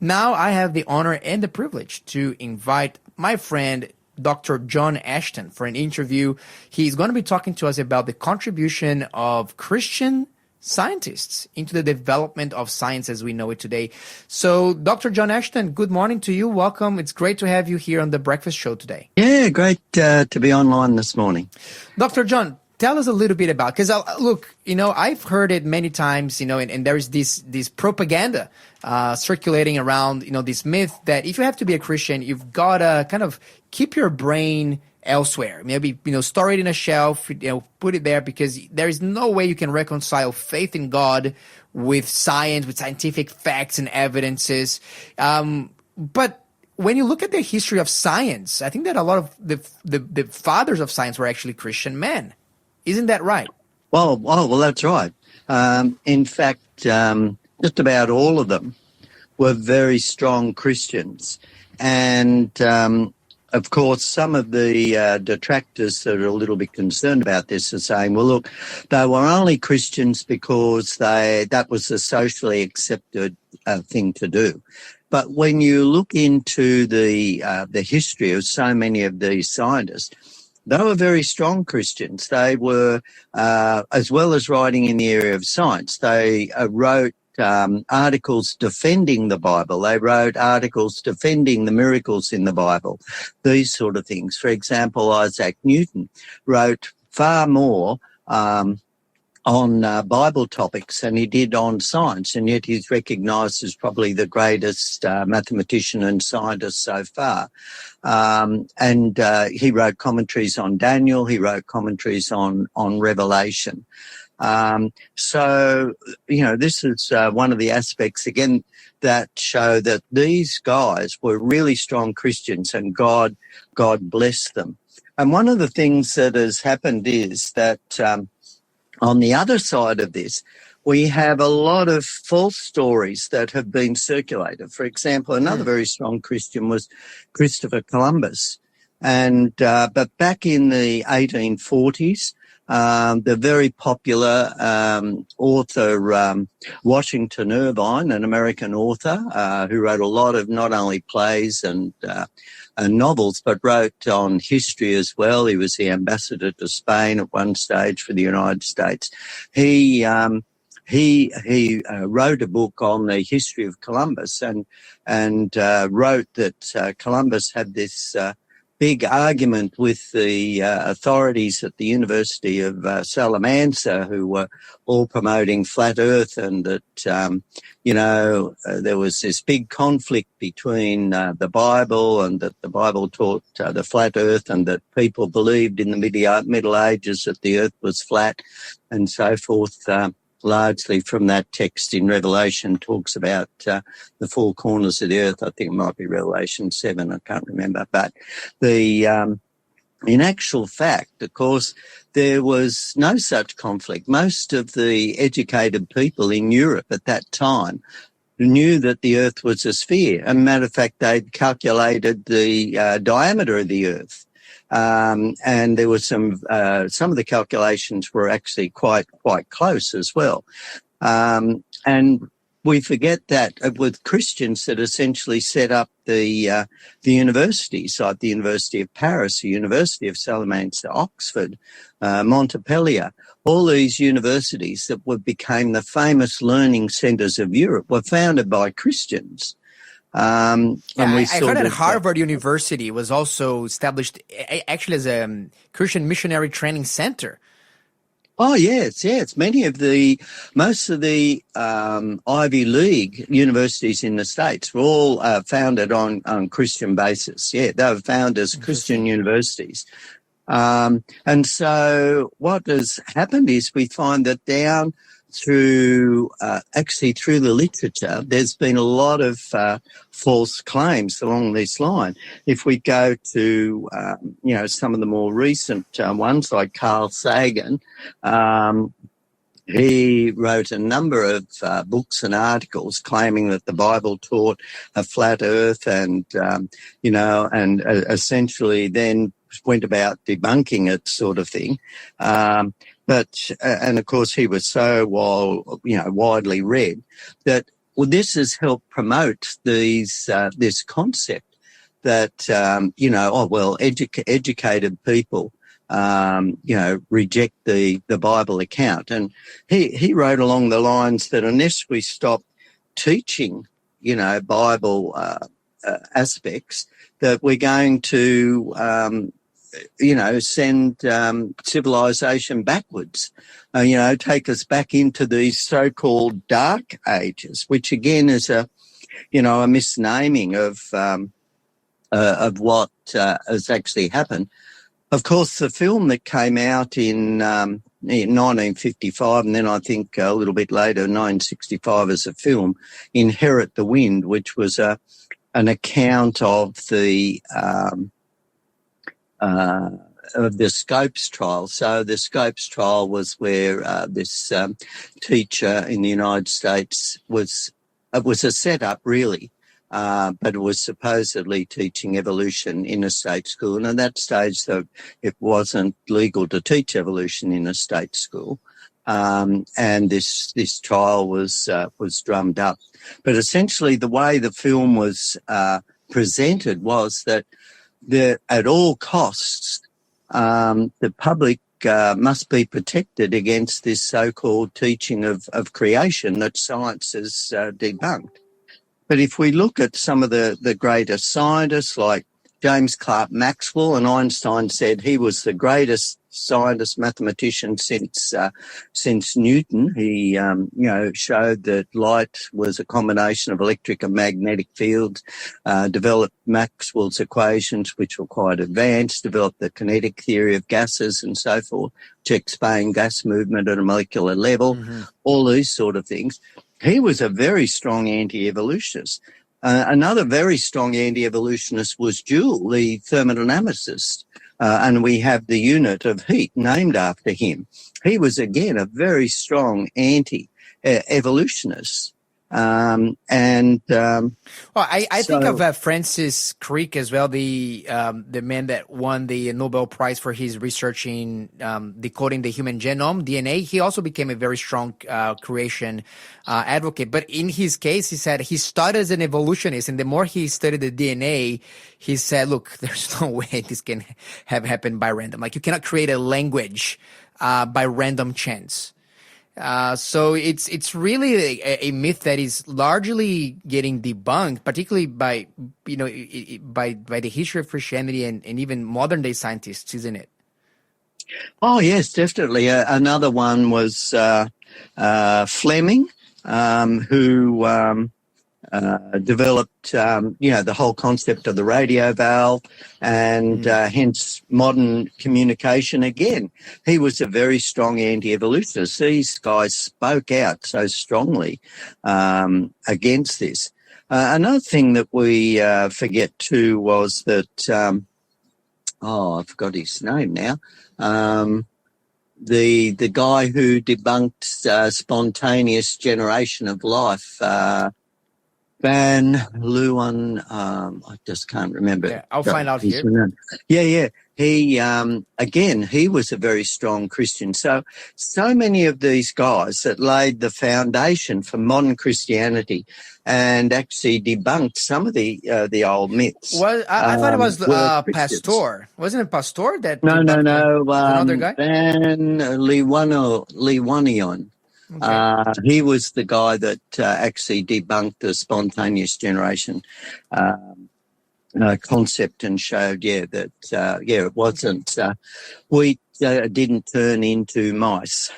Now I have the honor and the privilege to invite my friend Dr. John Ashton for an interview. He's going to be talking to us about the contribution of Christian scientists into the development of science as we know it today. So, Dr. John Ashton, good morning to you. Welcome. It's great to have you here on The Breakfast Show today. Yeah, great to be online this morning. Dr. John, tell us a little bit about, because look, I've heard it many times, and there's this propaganda circulating around, this myth that if you have to be a Christian, you've got to kind of keep your brain elsewhere. Maybe, store it in a shelf, put it there, because there is no way you can reconcile faith in God with science, with scientific facts and evidences. But when you look at the history of science, I think that a lot of the fathers of science were actually Christian men. Isn't that right? Well, that's right. In fact, just about all of them were very strong Christians. And, of course, some of the detractors that are a little bit concerned about this are saying, well, look, they were only Christians because that was a socially accepted thing to do. But when you look into the history of so many of these scientists, they were very strong Christians. They were, as well as writing in the area of science, they wrote articles defending the Bible. They wrote articles defending the miracles in the Bible, these sort of things. For example, Isaac Newton wrote far more on Bible topics than he did on science, and yet he's recognised as probably the greatest mathematician and scientist so far. And he wrote commentaries on Daniel. He wrote commentaries on Revelation. So, this is one of the aspects, again, that show that these guys were really strong Christians and God blessed them. And one of the things that has happened is that on the other side of this, we have a lot of false stories that have been circulated. For example, another very strong Christian was Christopher Columbus. And but back in the 1840s, the very popular author Washington Irvine, an American author who wrote a lot of not only plays and novels, but wrote on history as well. He was the ambassador to Spain at one stage for the United States. He wrote a book on the history of Columbus and wrote that Columbus had this big argument with the authorities at the University of Salamanca, who were all promoting flat Earth, and that there was this big conflict between the Bible, and that the Bible taught the flat Earth, and that people believed in the Middle Ages that the Earth was flat, and so forth. Largely from that text in Revelation talks about the four corners of the earth. I think it might be Revelation 7. I can't remember. But in actual fact, of course, there was no such conflict. Most of the educated people in Europe at that time knew that the earth was a sphere. As a matter of fact, they'd calculated the diameter of the earth. And there was some of the calculations were actually quite close as well. And we forget that with Christians that essentially set up the universities, like the University of Paris, the University of Salamanca, Oxford, Montpellier, all these universities that became the famous learning centres of Europe were founded by Christians. I heard that Harvard University was also established actually as a Christian missionary training center. Oh, yes. Most of the Ivy League universities in the States were all founded on Christian basis. Yeah, they were founded as Christian universities. And so what has happened is we find that down through the literature, there's been a lot of false claims along this line. If we go to, some of the more recent ones, like Carl Sagan, he wrote a number of books and articles claiming that the Bible taught a flat earth and essentially then went about debunking it, sort of thing. And of course he was so widely read that well, this has helped promote this concept that, educated people, reject the Bible account. And he wrote along the lines that unless we stop teaching, Bible aspects, that we're going to, send civilization backwards, take us back into these so-called dark ages, which again is a misnaming of what has actually happened. Of course, the film that came out in 1955, and then I think a little bit later, 1965 as a film, Inherit the Wind, which was an account of the Scopes trial. So the Scopes trial was where this teacher in the United States was a setup, really. But it was supposedly teaching evolution in a state school. And at that stage, though, it wasn't legal to teach evolution in a state school. And this trial was drummed up. But essentially, the way the film was presented was that at all costs, the public must be protected against this so-called teaching of creation that science has debunked. But if we look at some of the greatest scientists like James Clerk Maxwell, and Einstein said he was the greatest scientist mathematician since Newton. He showed that light was a combination of electric and magnetic fields, developed Maxwell's equations, which were quite advanced, developed the kinetic theory of gases and so forth to explain gas movement at a molecular level, all these sort of things. He was a very strong anti-evolutionist. Another very strong anti-evolutionist was Joule, the thermodynamicist, and we have the unit of heat named after him. He was, again, a very strong anti-evolutionist. Well, I think of Francis Crick as well, the man that won the Nobel Prize for his research in decoding the human genome, DNA. He also became a very strong creation advocate. But in his case, he said he started as an evolutionist, and the more he studied the DNA, he said, look, there's no way this can have happened by random. Like, you cannot create a language by random chance. So it's really a myth that is largely getting debunked, particularly by the history of Christianity and even modern day scientists, isn't it? Oh yes, definitely. Another one was Fleming, who developed the whole concept of the radio valve, and hence modern communication. Again, he was a very strong anti-evolutionist. These guys spoke out so strongly against this. Another thing that we forget too was that I forgot his name now. The guy who debunked spontaneous generation of life, Van Leeuwen, I just can't remember. Yeah, I'll find out here. Yeah. He, again, he was a very strong Christian. So many of these guys that laid the foundation for modern Christianity and actually debunked some of the old myths. Well, I thought it was Pastor. Wasn't it Pastor that? No. Another guy? Van Leeuwen. Okay. He was the guy that actually debunked the spontaneous generation concept and showed, that it wasn't wheat didn't turn into mice.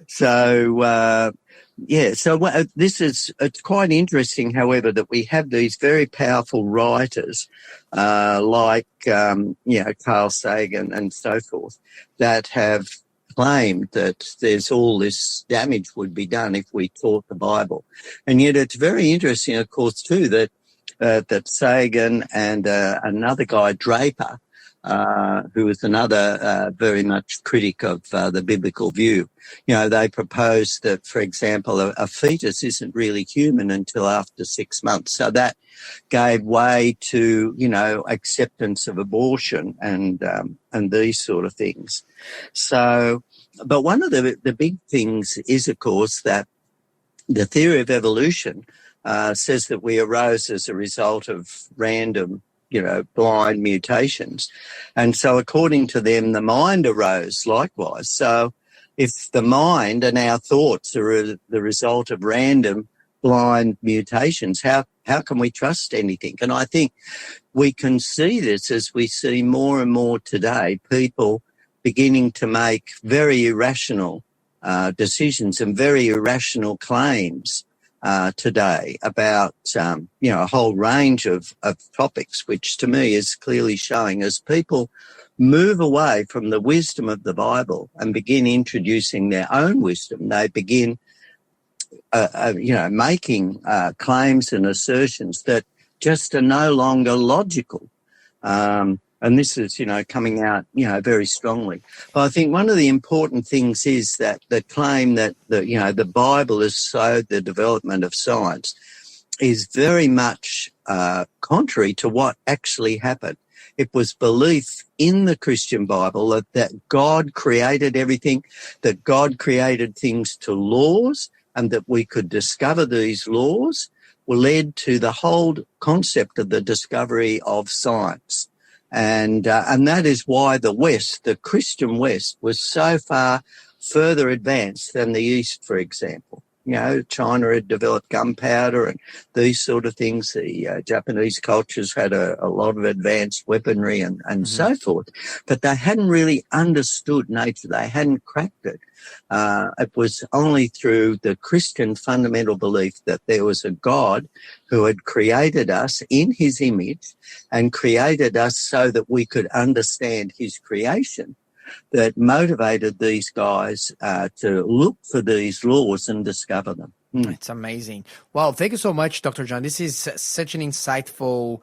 So it's quite interesting, however, that we have these very powerful writers like Carl Sagan and so forth that have claimed that there's all this damage would be done if we taught the Bible. And yet it's very interesting, of course, too, that Sagan and another guy, Draper, who was another very much critic of the biblical view, they proposed that, for example, a fetus isn't really human until after 6 months. So that gave way to, acceptance of abortion and these sort of things. So, but one of the big things is, of course, that the theory of evolution says that we arose as a result of random, blind mutations. And so according to them, the mind arose likewise. So if the mind and our thoughts are the result of random blind mutations, how can we trust anything? And I think we can see this as we see more and more today, people beginning to make very irrational decisions and very irrational claims today about, a whole range of topics, which to me is clearly showing as people move away from the wisdom of the Bible and begin introducing their own wisdom. They begin, making claims and assertions that just are no longer logical. And this is, coming out, very strongly. But I think one of the important things is that the claim that, the Bible has slowed the development of science is very much contrary to what actually happened. It was belief in the Christian Bible that God created everything, that God created things to laws, and that we could discover these laws led to the whole concept of the discovery of science. And that is why the West, the Christian West, was so far further advanced than the East, for example. China had developed gunpowder and these sort of things. The Japanese cultures had a lot of advanced weaponry and so forth. But they hadn't really understood nature. They hadn't cracked it. It was only through the Christian fundamental belief that there was a God who had created us in his image and created us so that we could understand his creation that motivated these guys to look for these laws and discover them. It's amazing. Well, thank you so much, Dr. John. This is such an insightful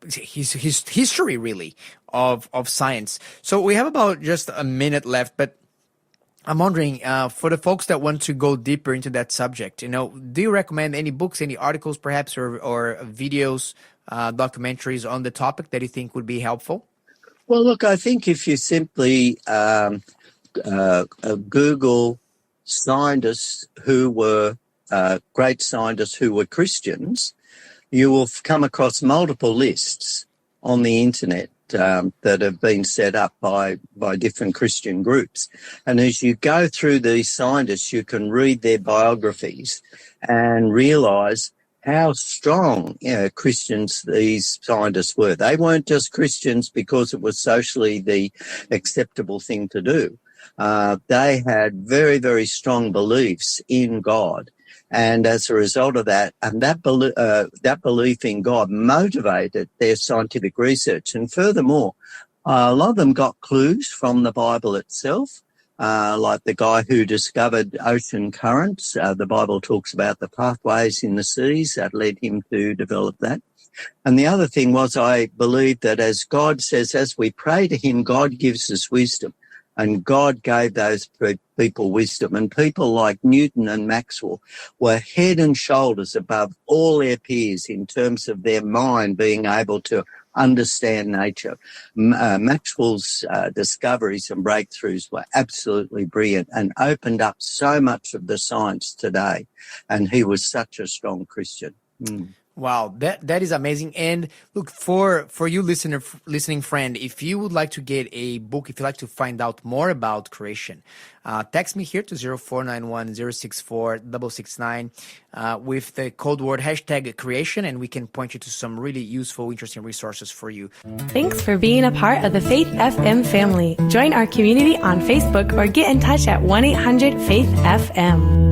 his history, really, of science. So we have about just a minute left, but I'm wondering, for the folks that want to go deeper into that subject, do you recommend any books, any articles perhaps, or videos, documentaries on the topic that you think would be helpful? Well, look, I think if you simply Google scientists who were great scientists who were Christians, you will come across multiple lists on the internet that have been set up by different Christian groups. And as you go through these scientists, you can read their biographies and realise how strong Christians these scientists were. They weren't just Christians because it was socially the acceptable thing to do. They had very, very strong beliefs in God. And as a result of that, and that belief in God motivated their scientific research. And furthermore, a lot of them got clues from the Bible itself. Like the guy who discovered ocean currents. The Bible talks about the pathways in the seas that led him to develop that. And the other thing was, I believe that as God says, as we pray to him, God gives us wisdom. And God gave those people wisdom. And people like Newton and Maxwell were head and shoulders above all their peers in terms of their mind being able to understand nature. Maxwell's discoveries and breakthroughs were absolutely brilliant and opened up so much of the science today. And he was such a strong Christian. Wow, that is amazing. And look, for you listening friend, if you would like to get a book, if you'd like to find out more about creation, text me here to 0491-064-669 with the code word #creation, and we can point you to some really useful, interesting resources for you. Thanks for being a part of the Faith FM family. Join our community on Facebook or get in touch at 1-800-FAITH-FM.